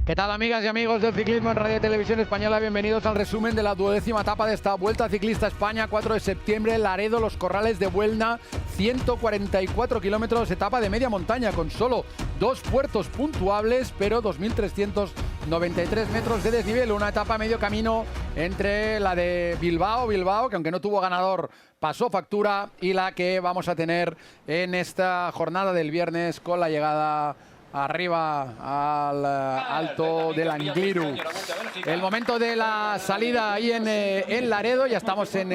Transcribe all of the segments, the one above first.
¿Qué tal, amigas y amigos del ciclismo en Radio y Televisión Española? Bienvenidos al resumen de la 12ª etapa de esta Vuelta Ciclista España, 4 de septiembre, Laredo, Los Corrales de Buelna, 144 kilómetros, etapa de media montaña con solo 2 puertos puntuables, pero 2.393 metros de desnivel, una etapa medio camino entre la de Bilbao, que aunque no tuvo ganador, pasó factura, y la que vamos a tener en esta jornada del viernes con la llegada arriba al alto del Angliru. El momento de la salida ahí en Laredo, ya estamos en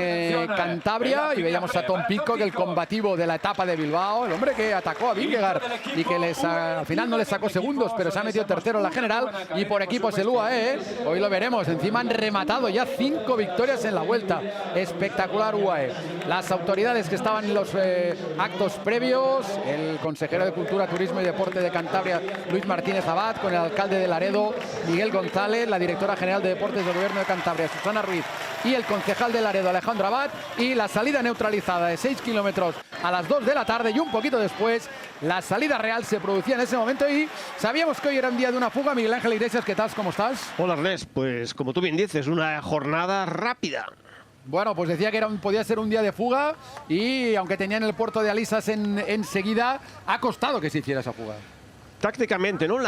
Cantabria y veíamos a Tom Pidcock, el combativo de la etapa de Bilbao, el hombre que atacó a Vingegaard y que al final no le sacó segundos, pero se ha metido tercero en la general, y por equipos el UAE, hoy lo veremos, encima han rematado ya 5 victorias en la Vuelta, espectacular UAE. Las autoridades que estaban en los actos previos, el consejero de Cultura, Turismo y Deporte de Cantabria, Luis Martínez Abad, con el alcalde de Laredo, Miguel González, la directora general de Deportes del Gobierno de Cantabria, Susana Ruiz, y el concejal de Laredo, Alejandro Abad, y la salida neutralizada de 6 kilómetros a las 2 de la tarde, y un poquito después la salida real se producía en ese momento, y sabíamos que hoy era un día de una fuga. Miguel Ángel Iglesias, ¿qué tal? ¿Cómo estás? Hola, Ernest. Pues como tú bien dices, una jornada rápida. Bueno, pues decía que podía ser un día de fuga, y aunque tenían el puerto de Alisas enseguida, ha costado que se hiciera esa fuga. Tácticamente, ¿no?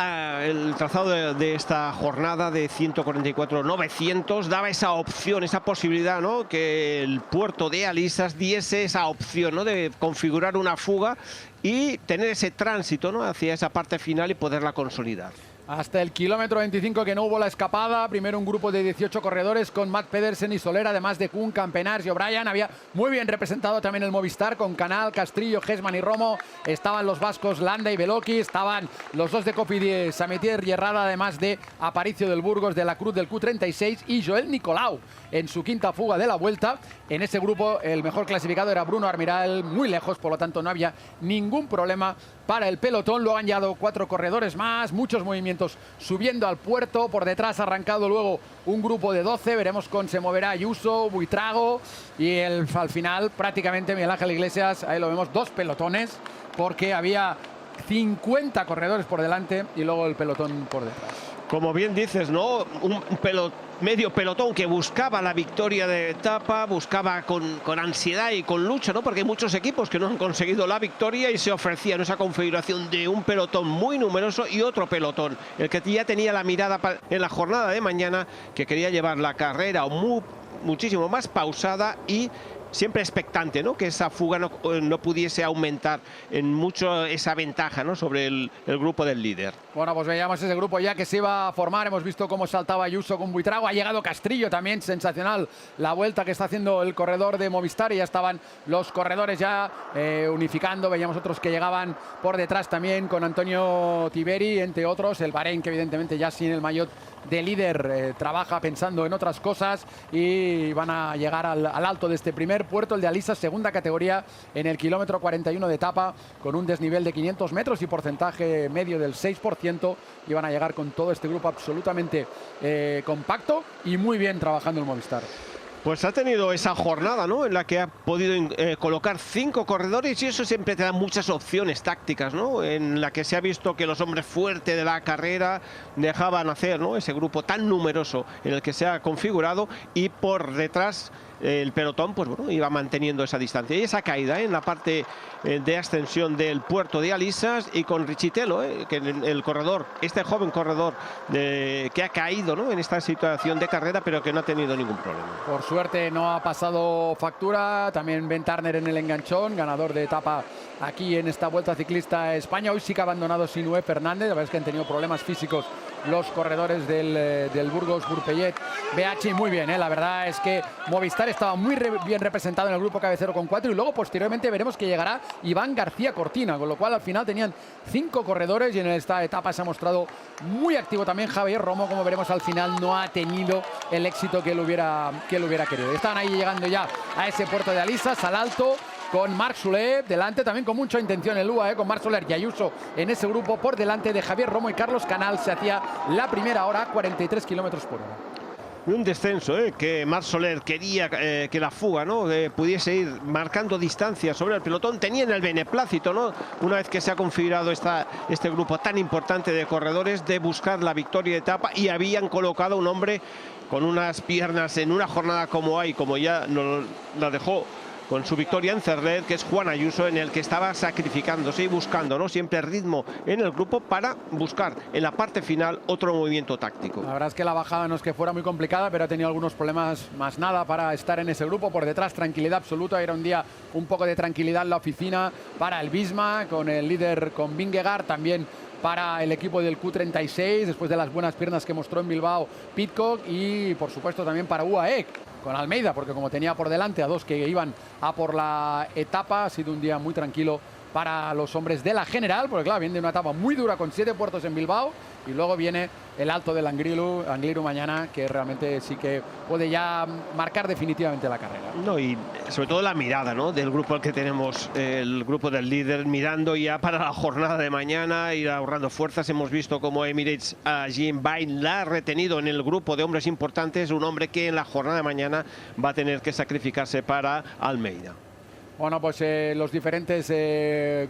El trazado de esta jornada de 144.900 daba esa opción, esa posibilidad, ¿no? Que el puerto de Alisas diese esa opción, ¿no? De configurar una fuga y tener ese tránsito, ¿no? Hacia esa parte final y poderla consolidar. Hasta el kilómetro 25 que no hubo la escapada. Primero un grupo de 18 corredores con Matt Pedersen y Soler, además de Kuhn, Campenaerts y O'Brien. Había muy bien representado también el Movistar con Canal, Castrillo, Gesman y Romo. Estaban los vascos Landa y Beloki. Estaban los dos de Coppi, Samitier y Herrada, además de Aparicio del Burgos, de la Cruz del Q36 y Joel Nicolau en su quinta fuga de la Vuelta. En ese grupo el mejor clasificado era Bruno Armiral, muy lejos, por lo tanto no había ningún problema para el pelotón. Luego han llegado 4 corredores más, muchos movimientos subiendo al puerto. Por detrás ha arrancado luego un grupo de 12, veremos cómo se moverá Ayuso, Buitrago, y al final prácticamente Miguel Ángel Iglesias, ahí lo vemos, 2 pelotones, porque había 50 corredores por delante y luego el pelotón por detrás. Como bien dices, ¿no? Medio pelotón que buscaba la victoria de etapa, buscaba con ansiedad y con lucha, ¿no? Porque hay muchos equipos que no han conseguido la victoria y se ofrecían esa configuración de un pelotón muy numeroso y otro pelotón, el que ya tenía la mirada en la jornada de mañana, que quería llevar la carrera muchísimo más pausada y siempre expectante, ¿no? Que esa fuga no pudiese aumentar en mucho esa ventaja, ¿no? Sobre el grupo del líder. Bueno, pues veíamos ese grupo ya que se iba a formar. Hemos visto cómo saltaba Ayuso con Buitrago. Ha llegado Castrillo también, sensacional la vuelta que está haciendo el corredor de Movistar, y ya estaban los corredores ya unificando. Veíamos otros que llegaban por detrás también con Antonio Tiberi, entre otros. El Bahrein, que evidentemente ya sin el maillot de líder trabaja pensando en otras cosas, y van a llegar al alto de este primer puerto, el de Alisas, segunda categoría, en el kilómetro 41 de etapa, con un desnivel de 500 metros y porcentaje medio del 6%, y van a llegar con todo este grupo absolutamente compacto y muy bien trabajando el Movistar. Pues ha tenido esa jornada, ¿no? En la que ha podido colocar 5 corredores, y eso siempre te da muchas opciones tácticas, ¿no? En la que se ha visto que los hombres fuertes de la carrera dejaban hacer, ¿no? Ese grupo tan numeroso en el que se ha configurado, y por detrás el pelotón, pues bueno, iba manteniendo esa distancia y esa caída en la parte de ascensión del puerto de Alisas, y con Richitello, que el corredor, este joven corredor que ha caído, ¿no? En esta situación de carrera, pero que no ha tenido ningún problema. Por suerte no ha pasado factura. También Ben Turner en el enganchón, ganador de etapa aquí en esta Vuelta Ciclista España. Hoy sí que ha abandonado Sinué Fernández. La verdad es que han tenido problemas físicos los corredores del Burgos Burpellet BH. Muy bien, la verdad es que Movistar estaba muy bien representado en el grupo cabecero con 4, y luego posteriormente veremos que llegará Iván García Cortina, con lo cual al final tenían 5 corredores, y en esta etapa se ha mostrado muy activo también Javier Romo. Como veremos, al final no ha tenido el éxito que él hubiera querido. Están ahí llegando ya a ese puerto de Alisas, al alto, con Marc Soler delante, también con mucha intención el UAE, con Marc Soler y Ayuso en ese grupo por delante de Javier Romo y Carlos Canal. Se hacía la primera hora, 43 kilómetros por hora. un descenso, que Marc Soler quería que la fuga, ¿no? Pudiese ir marcando distancia sobre el pelotón. Tenían el beneplácito, ¿no? Una vez que se ha configurado este grupo tan importante de corredores, de buscar la victoria de etapa, y habían colocado un hombre con unas piernas en una jornada como ya nos la dejó con su victoria en Cerler, que es Juan Ayuso, en el que estaba sacrificándose y buscando, ¿no?, siempre ritmo en el grupo para buscar en la parte final otro movimiento táctico. La verdad es que la bajada no es que fuera muy complicada, pero ha tenido algunos problemas más nada para estar en ese grupo. Por detrás, tranquilidad absoluta. Era un día un poco de tranquilidad en la oficina para el Visma, con el líder, con Vingegaard, también para el equipo del Q36, después de las buenas piernas que mostró en Bilbao Pidcock, y por supuesto también para UAE con Almeida, porque como tenía por delante a dos que iban a por la etapa, ha sido un día muy tranquilo para los hombres de la general, porque claro, viene de una etapa muy dura con 7 puertos en Bilbao, y luego viene el Alto del Angliru mañana, que realmente sí que puede ya marcar definitivamente la carrera. No, y sobre todo la mirada, ¿no?, del grupo al que tenemos, el grupo del líder, mirando ya para la jornada de mañana, ir ahorrando fuerzas. Hemos visto cómo Emirates a Jim Vine la ha retenido en el grupo de hombres importantes, un hombre que en la jornada de mañana va a tener que sacrificarse para Almeida. Bueno, pues los diferentes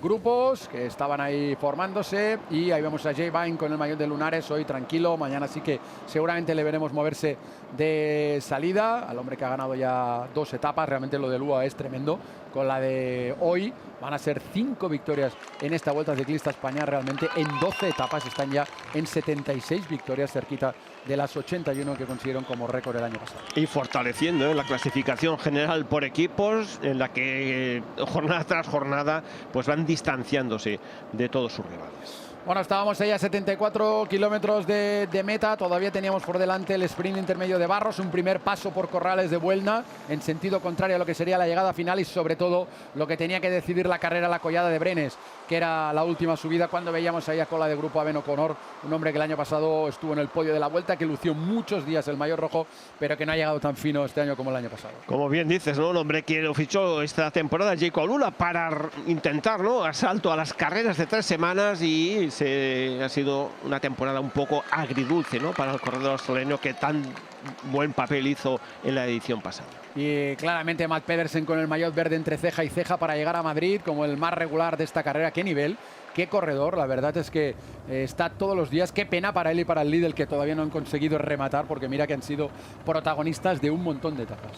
grupos que estaban ahí formándose, y ahí vemos a Jay Vine con el maillot de Lunares, hoy tranquilo. Mañana sí que seguramente le veremos moverse de salida al hombre que ha ganado ya 2 etapas. Realmente lo de Lua es tremendo. Con la de hoy van a ser 5 victorias en esta Vuelta Ciclista España. Realmente en 12 etapas están ya en 76 victorias, cerquita de las 81 que consiguieron como récord el año pasado. Y fortaleciendo la clasificación general por equipos, en la que jornada tras jornada pues van distanciándose de todos sus rivales. Bueno, estábamos ahí a 74 kilómetros de meta. Todavía teníamos por delante el sprint intermedio de Barros, un primer paso por Corrales de Buelna en sentido contrario a lo que sería la llegada final, y sobre todo lo que tenía que decidir la carrera, la collada de Brenes, que era la última subida, cuando veíamos ahí a cola de grupo a Ben O'Connor, un hombre que el año pasado estuvo en el podio de la Vuelta, que lució muchos días el maillot rojo, pero que no ha llegado tan fino este año como el año pasado. Como bien dices, ¿no?, un hombre que lo fichó esta temporada, Jacob Lula, para intentar, ¿no?, asalto a las carreras de 3 semanas, y ha sido una temporada un poco agridulce, ¿no?, para el corredor australiano, que tan buen papel hizo en la edición pasada. Y claramente Matt Pedersen con el maillot verde entre ceja y ceja para llegar a Madrid como el más regular de esta carrera. Qué nivel, qué corredor. La verdad es que está todos los días. Qué pena para él y para el líder, que todavía no han conseguido rematar, porque mira que han sido protagonistas de un montón de etapas.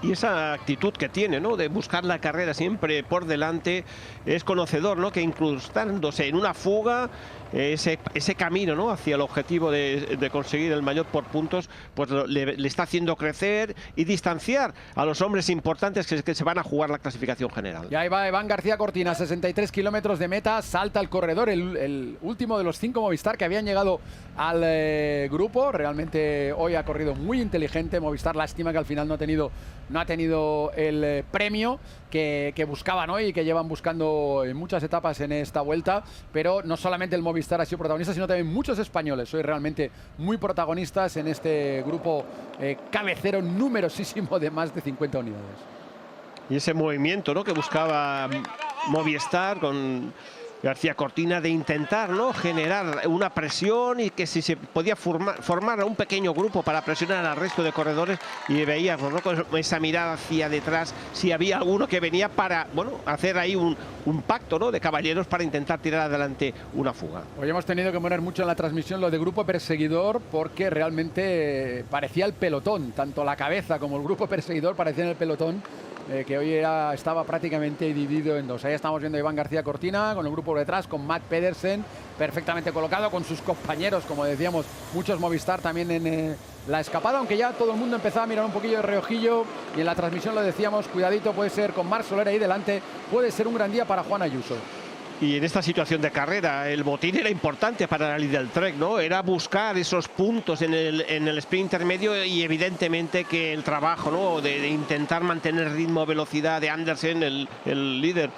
Y esa actitud que tiene, ¿no?, de buscar la carrera siempre por delante, es conocedor, ¿no?, que incrustándose en una fuga, ese camino, ¿no?, hacia el objetivo de conseguir el maillot por puntos, pues le está haciendo crecer y distanciar a los hombres importantes que se van a jugar la clasificación general. Y ahí va Iván García Cortina, 63 kilómetros de meta, salta el corredor, el último de los 5 Movistar que habían llegado al grupo. Realmente hoy ha corrido muy inteligente Movistar. Lástima que al final no ha tenido el premio que buscaban hoy y que llevan buscando en muchas etapas en esta vuelta. Pero no solamente el Movistar ha sido protagonista, sino también muchos españoles hoy realmente muy protagonistas en este grupo cabecero numerosísimo de más de 50 unidades. Y ese movimiento, ¿no?, que buscaba Movistar con García Cortina, de intentar, ¿no?, generar una presión, y que si se podía formar un pequeño grupo para presionar al resto de corredores, y veíamos, ¿no?, con esa mirada hacia detrás si había alguno que venía para, bueno, hacer ahí un pacto, ¿no?, de caballeros para intentar tirar adelante una fuga. Hoy hemos tenido que poner mucho en la transmisión lo de grupo perseguidor, porque realmente parecía el pelotón, tanto la cabeza como el grupo perseguidor parecían el pelotón. Que hoy estaba prácticamente dividido en dos. Ahí estamos viendo a Iván García Cortina con el grupo por detrás, con Matt Pedersen perfectamente colocado, con sus compañeros, como decíamos, muchos Movistar también en la escapada, aunque ya todo el mundo empezaba a mirar un poquillo de reojillo, y en la transmisión lo decíamos, cuidadito, puede ser con Marc Soler ahí delante, puede ser un gran día para Juan Ayuso. Y en esta situación de carrera, el botín era importante para la líder del Trek, ¿no? Era buscar esos puntos en el sprint intermedio, y evidentemente que el trabajo, ¿no?, de intentar mantener ritmo, velocidad de Andersen, el líder,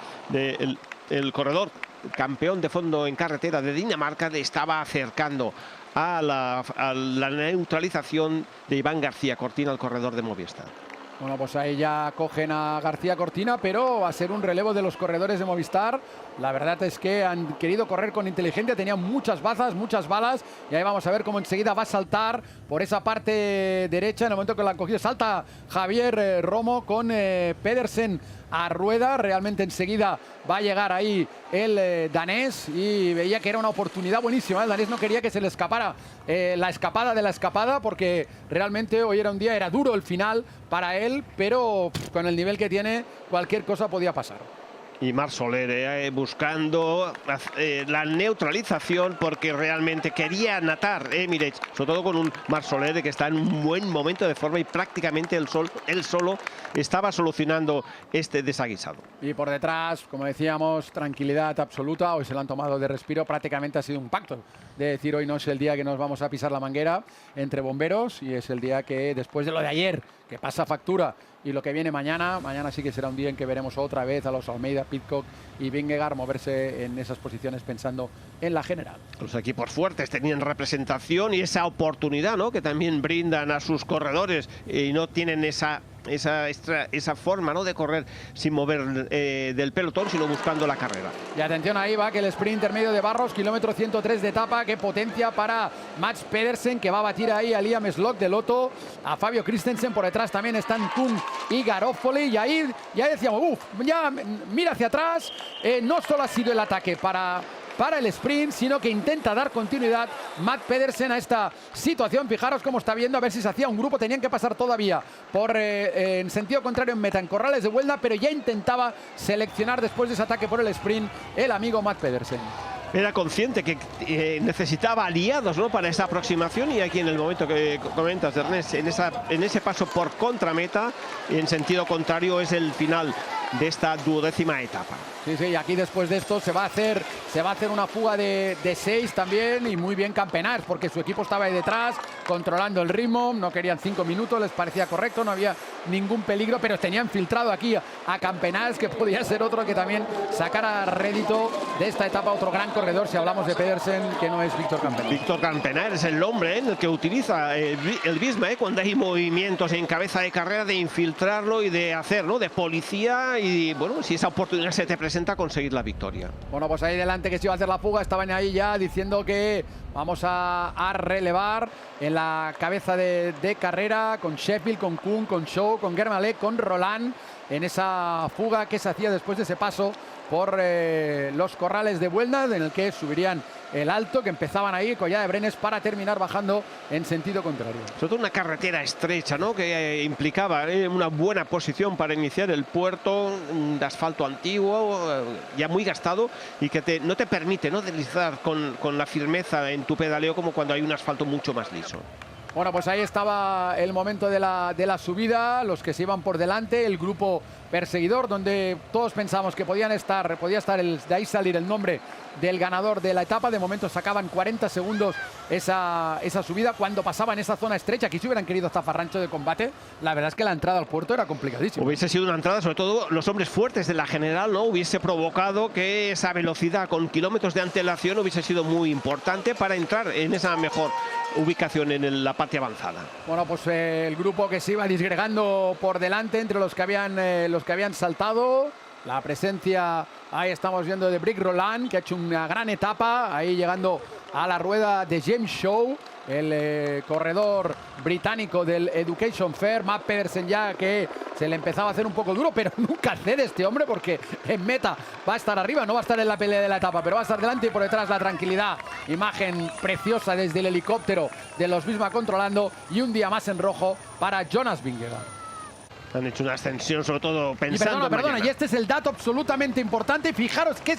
el corredor campeón de fondo en carretera de Dinamarca, le estaba acercando a la neutralización de Iván García Cortina, el corredor de Movistar. Bueno, pues ahí ya cogen a García Cortina, pero va a ser un relevo de los corredores de Movistar. La verdad es que han querido correr con inteligencia, tenían muchas bazas, muchas balas, y ahí vamos a ver cómo enseguida va a saltar por esa parte derecha. En el momento que la han cogido, salta Javier Romo con Pedersen a rueda. Realmente enseguida va a llegar ahí el danés, y veía que era una oportunidad buenísima. El danés no quería que se le escapara la escapada de la escapada, porque realmente hoy era duro el final para él, pero con el nivel que tiene, cualquier cosa podía pasar. Y Marc Soler buscando la neutralización, porque realmente quería natar Emirates, sobre todo con un Marc Soler que está en un buen momento de forma y prácticamente él solo estaba solucionando este desaguisado. Y por detrás, como decíamos, tranquilidad absoluta. Hoy se lo han tomado de respiro, prácticamente ha sido un pacto de decir hoy no es el día que nos vamos a pisar la manguera entre bomberos, y es el día que, después de lo de ayer, que pasa factura, y lo que viene mañana sí que será un día en que veremos otra vez a los Almeida, Pidcock y Vingegaard moverse en esas posiciones pensando en la general. Los equipos fuertes tenían representación y esa oportunidad, ¿no?, que también brindan a sus corredores, y no tienen esa forma, ¿no?, de correr sin mover del pelotón, sino buscando la carrera. Y atención, ahí va que el sprint intermedio de Barros, kilómetro 103 de etapa. Qué potencia para Mats Pedersen, que va a batir ahí a Liam Slock de Lotto, a Fabio Christensen. Por detrás también están Kuhn y Garofoli, y ahí ya decíamos, ya mira hacia atrás. No solo ha sido el ataque para el sprint, sino que intenta dar continuidad Mats Pedersen a esta situación. Fijaros cómo está viendo, a ver si se hacía un grupo. Tenían que pasar todavía por en sentido contrario en meta, en Corrales de Huelva, pero ya intentaba seleccionar después de ese ataque por el sprint el amigo Mats Pedersen. Era consciente que necesitaba aliados, ¿no?, para esa aproximación, y aquí en el momento que comentas, Ernest, en ese paso por contrameta, en sentido contrario, es el final de esta 12ª etapa. Sí, y aquí después de esto se va a hacer una fuga de 6 también, y muy bien Campenaerts, porque su equipo estaba ahí detrás controlando el ritmo. No querían 5 minutos, les parecía correcto, no había ningún peligro, pero tenían filtrado aquí a Campenaerts, que podía ser otro que también sacara rédito de esta etapa, otro gran corredor, si hablamos de Pedersen, que no es Víctor Campenaerts. Víctor Campenaerts es el hombre el que utiliza el Visma cuando hay movimientos en cabeza de carrera, de infiltrarlo y de hacer, ¿no?, de policía, y bueno, si esa oportunidad se te presenta, conseguir la victoria. Bueno, pues ahí delante que se iba a hacer la fuga, estaban ahí ya diciendo que vamos a relevar en la cabeza de carrera con Sheffield, con Kuhn, con Shaw, con Germalet, con Roland, en esa fuga que se hacía después de ese paso por los Corrales de Huelva, en el que subirían el alto, que empezaban ahí Collada de Brenes, para terminar bajando en sentido contrario. Sobre todo una carretera estrecha, ¿no?, que implicaba una buena posición para iniciar el puerto, de asfalto antiguo, ya muy gastado, y que no te permite, ¿no?, deslizar con la firmeza en tu pedaleo como cuando hay un asfalto mucho más liso. Bueno, pues ahí estaba el momento de la subida, los que se iban por delante, el grupo perseguidor, donde todos pensamos que podía estar de ahí salir el nombre del ganador de la etapa. De momento sacaban 40 segundos esa subida cuando pasaban esa zona estrecha. Aquí si hubieran querido zafarrancho de combate, la verdad es que la entrada al puerto era complicadísima. Hubiese sido una entrada, sobre todo los hombres fuertes de la general, ¿no?, hubiese provocado que esa velocidad con kilómetros de antelación hubiese sido muy importante para entrar en esa mejor ubicación en la parte avanzada. Bueno, pues el grupo que se iba disgregando por delante entre los que habían saltado. La presencia, ahí estamos viendo, de Brick Roland, que ha hecho una gran etapa, ahí llegando a la rueda de James Shaw, el corredor británico del Education Fair. Mats Pedersen ya que se le empezaba a hacer un poco duro, pero nunca cede este hombre, porque en meta va a estar arriba, no va a estar en la pelea de la etapa, pero va a estar delante, y por detrás la tranquilidad. Imagen preciosa desde el helicóptero de los Visma controlando, y un día más en rojo para Jonas Vingegaard. Han hecho una ascensión, sobre todo pensando. Y perdona, y este es el dato absolutamente importante. Fijaros qué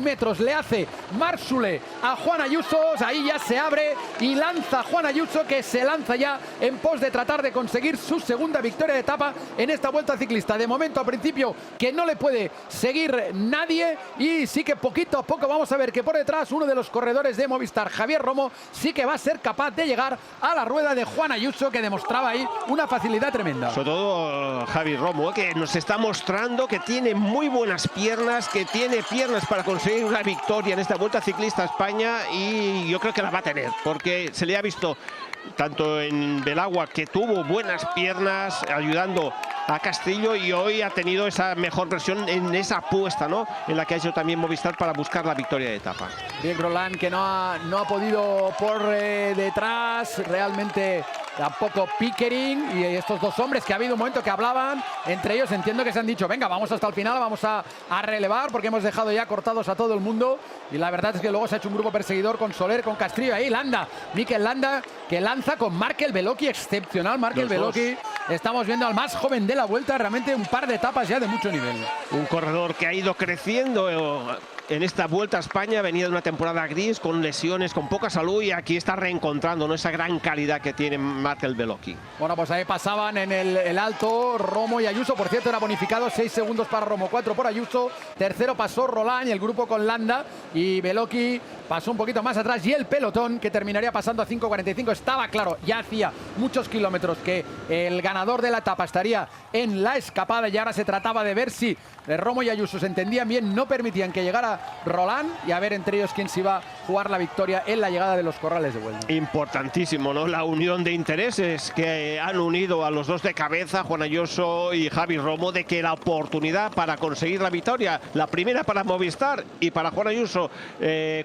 metros le hace Marc Soler a Juan Ayuso. Ahí ya se abre y lanza Juan Ayuso, que se lanza ya en pos de tratar de conseguir su segunda victoria de etapa en esta Vuelta Ciclista. De momento, al principio, que no le puede seguir nadie, y sí que poquito a poco vamos a ver que por detrás uno de los corredores de Movistar, Javier Romo, sí que va a ser capaz de llegar a la rueda de Juan Ayuso, que demostraba ahí una facilidad tremenda. Sobre todo Javi Romo, que nos está mostrando que tiene muy buenas piernas, que tiene piernas para conseguir una victoria en esta Vuelta Ciclista a España, y yo creo que la va a tener, porque se le ha visto tanto en Belagua, que tuvo buenas piernas ayudando a Castillo, y hoy ha tenido esa mejor versión en esa apuesta, ¿no?, en la que ha hecho también Movistar para buscar la victoria de etapa. Bien, Roland, que no ha podido por detrás, realmente tampoco Pickering, y estos dos hombres que ha habido un momento que hablaban entre ellos, entiendo que se han dicho, venga, vamos hasta el final, vamos a relevar porque hemos dejado ya cortados a todo el mundo, y la verdad es que luego se ha hecho un grupo perseguidor con Soler, con Castrillo, ahí Landa, Mikel Landa, que lanza con Markel Beloki, excepcional Markel Beloki. Estamos viendo al más joven de la vuelta, realmente un par de etapas ya de mucho nivel. Un corredor que ha ido creciendo en esta Vuelta a España, venía de una temporada gris, con lesiones, con poca salud, y aquí está reencontrando, ¿no?, esa gran calidad que tiene Markel Beloki. Bueno, pues ahí pasaban en el alto Romo y Ayuso. Por cierto, era bonificado, 6 segundos para Romo, 4 por Ayuso. Tercero pasó Roland y el grupo con Landa, y Beloki pasó un poquito más atrás, y el pelotón, que terminaría pasando a 5:45, estaba claro, ya hacía muchos kilómetros que el ganador de la etapa estaría en la escapada, y ahora se trataba de ver si Romo y Ayuso se entendían bien, no permitían que llegara Roland, y a ver entre ellos quién se iba a jugar la victoria en la llegada de los corrales de Huelva. Importantísimo, ¿no?, la unión de intereses que han unido a los dos de cabeza, Juan Ayuso y Javi Romo, de que la oportunidad para conseguir la victoria, la primera para Movistar y para Juan Ayuso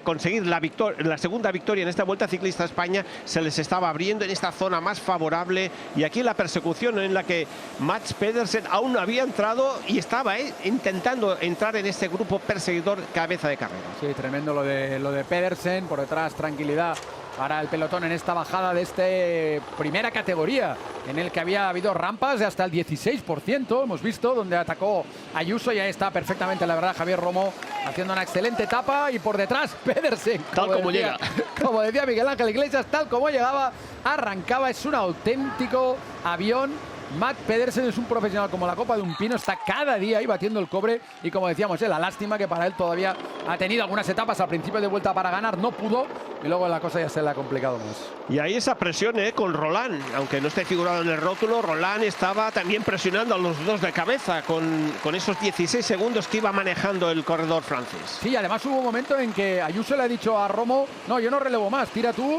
conseguir la segunda victoria en esta Vuelta Ciclista a España, se les estaba abriendo en esta zona más favorable, y aquí la persecución en la que Mats Pedersen aún no había entrado y estaba intentando entrar en este grupo perseguidor cabeza de carrera. Sí, tremendo lo de Pedersen, por detrás tranquilidad para el pelotón en esta bajada de esta primera categoría, en el que había habido rampas de hasta el 16%, hemos visto, donde atacó Ayuso, y ahí está perfectamente, la verdad, Javier Romo haciendo una excelente etapa, y por detrás Pedersen, tal como llega. Como decía Miguel Ángel Iglesias, tal como llegaba, arrancaba, es un auténtico avión. Mats Pedersen es un profesional como la copa de un pino, está cada día ahí batiendo el cobre, y como decíamos, la lástima que para él todavía ha tenido algunas etapas al principio de vuelta para ganar, no pudo, y luego la cosa ya se le ha complicado más. Y ahí esa presión con Roland, aunque no esté figurado en el rótulo, Roland estaba también presionando a los dos de cabeza con esos 16 segundos que iba manejando el corredor francés. Sí, además hubo un momento en que Ayuso le ha dicho a Romo, no, yo no relevo más, tira tú,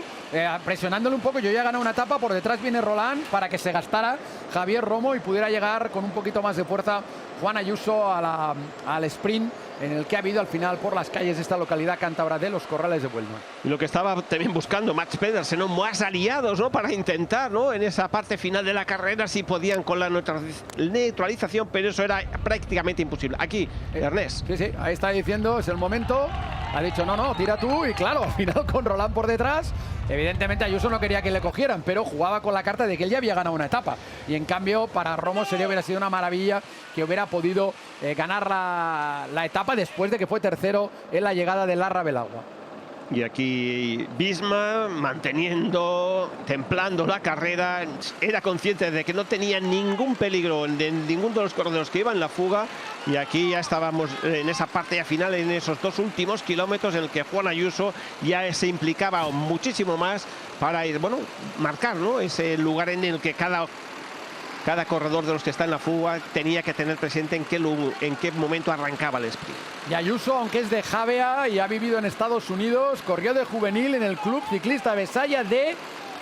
presionándole un poco, yo ya he ganado una etapa, por detrás viene Roland, para que se gastara Javier Romo y pudiera llegar con un poquito más de fuerza Juan Ayuso al sprint en el que ha habido al final por las calles de esta localidad cántabra de los Corrales de Huelva. Y lo que estaba también buscando Mats Pedersen, ¿no?, más aliados, ¿no?, para intentar, ¿no?, en esa parte final de la carrera, si podían con la neutralización, pero eso era prácticamente imposible. Aquí, Ernest. Sí, ahí está diciendo, es el momento. Ha dicho, no, tira tú, y claro, al final con Roland por detrás. Evidentemente Ayuso no quería que le cogieran, pero jugaba con la carta de que él ya había ganado una etapa. Y en cambio, para Romo hubiera sido una maravilla que hubiera podido ganar la etapa después de que fue tercero en la llegada de Larra Belagua. Y aquí Visma templando la carrera, era consciente de que no tenía ningún peligro en ninguno de los corredores que iban en la fuga, y aquí ya estábamos en esa parte ya final, en esos dos últimos kilómetros, en el que Juan Ayuso ya se implicaba muchísimo más para ir, marcar, ¿no?, ese lugar en el que cada corredor de los que está en la fuga tenía que tener presente en qué momento arrancaba el sprint. Y Ayuso, aunque es de Javea y ha vivido en Estados Unidos, corrió de juvenil en el Club Ciclista Besaya de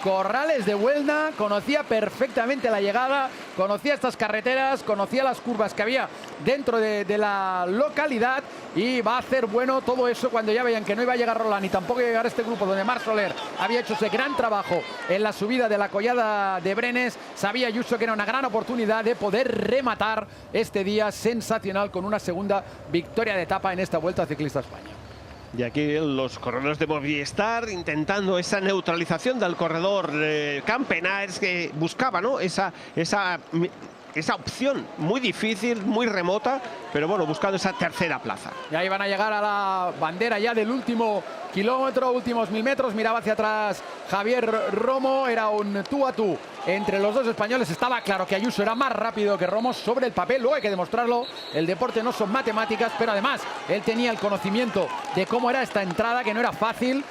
Corrales de Huelva, conocía perfectamente la llegada, conocía estas carreteras, conocía las curvas que había dentro de la localidad, y va a hacer bueno todo eso cuando ya veían que no iba a llegar Roland y tampoco iba a llegar este grupo donde Marc Soler había hecho ese gran trabajo en la subida de la collada de Brenes. Sabía Ayuso que era una gran oportunidad de poder rematar este día sensacional con una segunda victoria de etapa en esta Vuelta Ciclista a España. Y aquí los corredores de Movistar intentando esa neutralización del corredor Campenaers, que buscaba, ¿no?, esa opción muy difícil, muy remota, pero buscando esa tercera plaza. Y ahí van a llegar a la bandera ya del último kilómetro, últimos 1000 metros. Miraba hacia atrás Javier Romo, era un tú a tú entre los dos españoles. Estaba claro que Ayuso era más rápido que Romo sobre el papel, luego hay que demostrarlo, el deporte no son matemáticas, pero además él tenía el conocimiento de cómo era esta entrada, que no era fácil.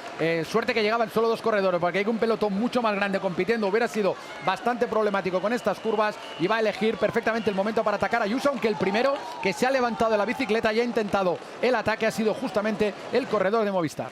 Suerte que llegaban solo dos corredores, porque hay un pelotón mucho más grande compitiendo, hubiera sido bastante problemático con estas curvas, y va a elegir perfectamente el momento para atacar a Ayuso, aunque el primero que se ha levantado de la bicicleta y ha intentado el ataque ha sido justamente el corredor de Movistar.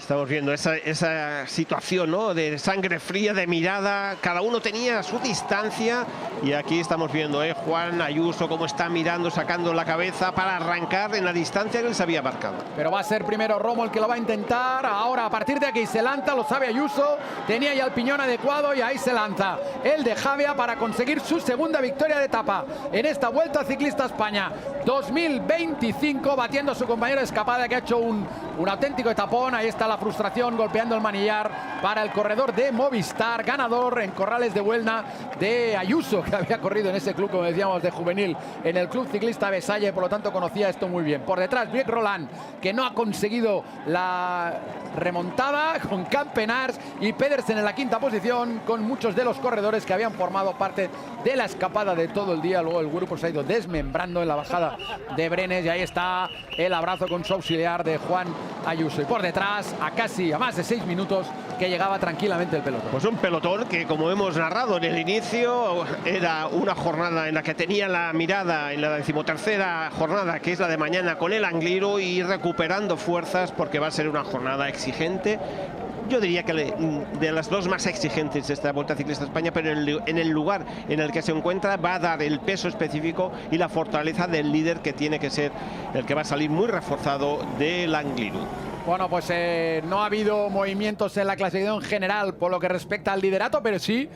Estamos viendo esa situación, ¿no? De sangre fría, de mirada. Cada uno tenía su distancia. Y aquí estamos viendo, Juan Ayuso, cómo está mirando, sacando la cabeza para arrancar en la distancia que él se había marcado. Pero va a ser primero Romo el que lo va a intentar. Ahora, a partir de aquí, se lanza, lo sabe Ayuso. Tenía ya el piñón adecuado y ahí se lanza el de Javia para conseguir su segunda victoria de etapa en esta Vuelta Ciclista España 2025, batiendo a su compañero de escapada, que ha hecho un auténtico etapón. Ahí está la frustración golpeando el manillar para el corredor de Movistar, ganador en Corrales de Buelna de Ayuso, que había corrido en ese club, como decíamos, de juvenil en el Club Ciclista Besalle, por lo tanto conocía esto muy bien. Por detrás, Greg Roland, que no ha conseguido la remontada, con Campenars y Pedersen en la quinta posición, con muchos de los corredores que habían formado parte de la escapada de todo el día. Luego el grupo se ha ido desmembrando en la bajada de Brenes, y ahí está el abrazo con su auxiliar de Juan Ayuso. Y por detrás, a más de 6 minutos, que llegaba tranquilamente el pelotón. Pues un pelotón que, como hemos narrado en el inicio, era una jornada en la que tenía la mirada en la 13ª jornada, que es la de mañana, con el Angliru, y recuperando fuerzas, porque va a ser una jornada exigente. Yo diría que de las dos más exigentes de esta Vuelta Ciclista España, pero en el lugar en el que se encuentra va a dar el peso específico y la fortaleza del líder, que tiene que ser el que va a salir muy reforzado del Angliru. Bueno, pues no ha habido movimientos en la clasificación general por lo que respecta al liderato, pero sí,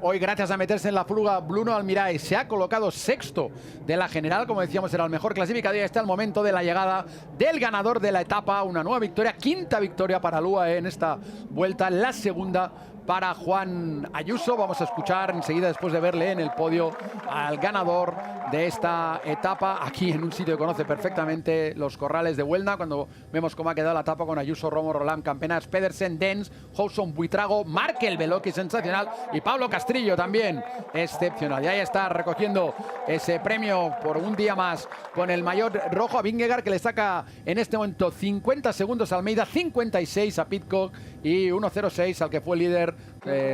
hoy, gracias a meterse en la fuga, Bruno Almiray se ha colocado sexto de la general. Como decíamos, era el mejor clasificado, y está el momento de la llegada del ganador de la etapa. Una nueva victoria, quinta victoria para el UAE en esta vuelta, la segunda para Juan Ayuso. Vamos a escuchar enseguida, después de verle en el podio, al ganador de esta etapa, aquí en un sitio que conoce perfectamente, los Corrales de Buelna, cuando vemos cómo ha quedado la etapa con Ayuso, Romo, Roland, Campenars, Pedersen, Dens, Howson, Buitrago, Markel Veloki, sensacional, y Pablo Castrillo también excepcional. Y ahí está recogiendo ese premio por un día más con el maillot rojo a Vingegaard, que le saca en este momento 50 segundos a Almeida, 56 a Pidcock y 1.06 al que fue el líder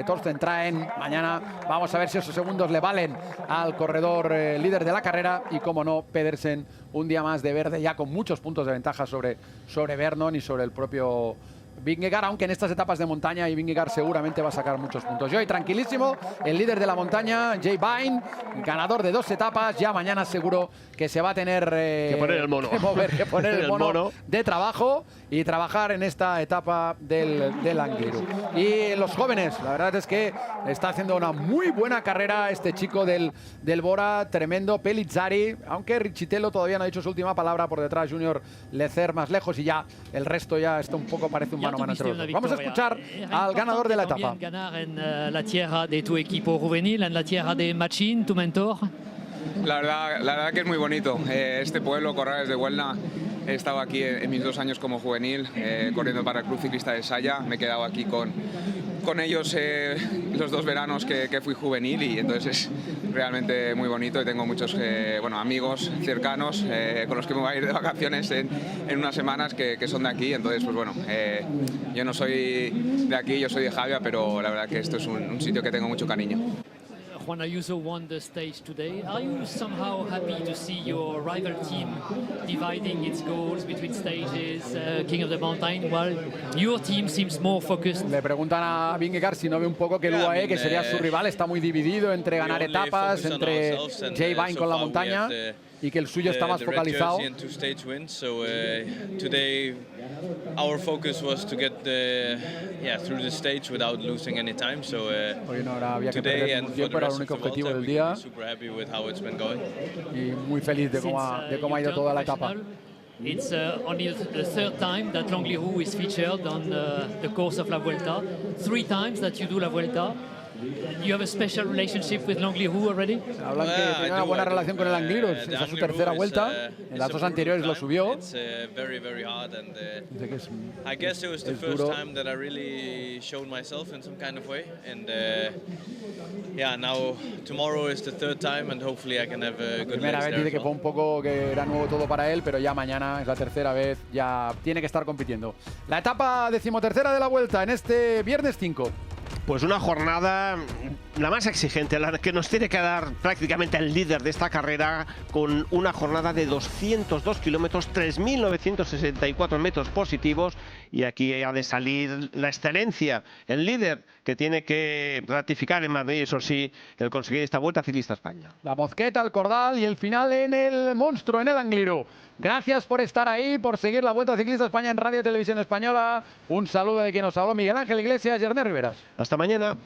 Torsten Traen. Mañana vamos a ver si esos segundos le valen al corredor líder de la carrera, y como no, Pedersen un día más de verde, ya con muchos puntos de ventaja sobre Vernon y sobre el propio Vingegaard, aunque en estas etapas de montaña y Vingegaard seguramente va a sacar muchos puntos. Yo, y tranquilísimo, el líder de la montaña, Jay Vine, ganador de 2 etapas, ya mañana seguro que se va a tener que poner el mono, que poner el mono de trabajo y trabajar en esta etapa del Angliru. Y los jóvenes, la verdad es que está haciendo una muy buena carrera este chico del Bora, tremendo. Pellizzari, aunque Richitello todavía no ha dicho su última palabra. Por detrás Junior Lecer más lejos, y ya el resto ya está un poco, parece un mano a mano entre los dos. Vamos a escuchar al ganador de la etapa. Ganar en la tierra de tu equipo juvenil, en la tierra de Machín, tu mentor. La verdad que es muy bonito. Este pueblo, Corrales de Buelna, he estado aquí en mis 2 años como juvenil, corriendo para el Club Ciclista de Saya. Me he quedado aquí con ellos los 2 veranos que fui juvenil, y entonces es realmente muy bonito, y tengo muchos amigos cercanos con los que me voy a ir de vacaciones en unas semanas que son de aquí. Entonces, pues bueno, yo no soy de aquí, yo soy de Javia, pero la verdad que esto es un sitio que tengo mucho cariño. Juan Ayuso won the stage today. Are you somehow happy to see your rival team dividing its goals between stages, King of the Mountain, while your team seems more focused? Le preguntan a Vingegaard si no ve un poco que el UAE, que sería su rival, está muy dividido entre ganar etapas, entre Jay Vine con la montaña, y que el suyo está más focalizado. Our focus was to get through the stage without losing any time. So hoy no había que perder mucho tiempo, era el único objetivo del día. Y muy feliz de cómo ha ido toda la etapa. It's only the 3rd time that L'Angliru is featured on the course of La Vuelta. 3 times that you do La Vuelta. You have a special relationship with L'Angliru already? Hablan que tiene una buena relación con el Angliru, es su tercera vuelta, en las 2 anteriores lo subió. Dice que I guess it was the first time that I really showed myself in some kind of way, and now tomorrow is the 3rd time, and hopefully I can have a good primera vez dice que fue un poco que era nuevo todo para él, pero ya mañana es la 3ª vez, ya tiene que estar compitiendo. La etapa 13ª de la Vuelta en este viernes 5. Pues una jornada la más exigente, la que nos tiene que dar prácticamente el líder de esta carrera, con una jornada de 202 kilómetros, 3.964 metros positivos, y aquí ha de salir la excelencia, el líder que tiene que ratificar en Madrid, eso sí, el conseguir esta Vuelta Ciclista a España. La mosqueta, el cordal y el final en el monstruo, en el Angliru. Gracias por estar ahí, por seguir la Vuelta Ciclista a España en Radio y Televisión Española. Un saludo de quien nos habló, Miguel Ángel Iglesias y Ernest Riveras. Hasta mañana.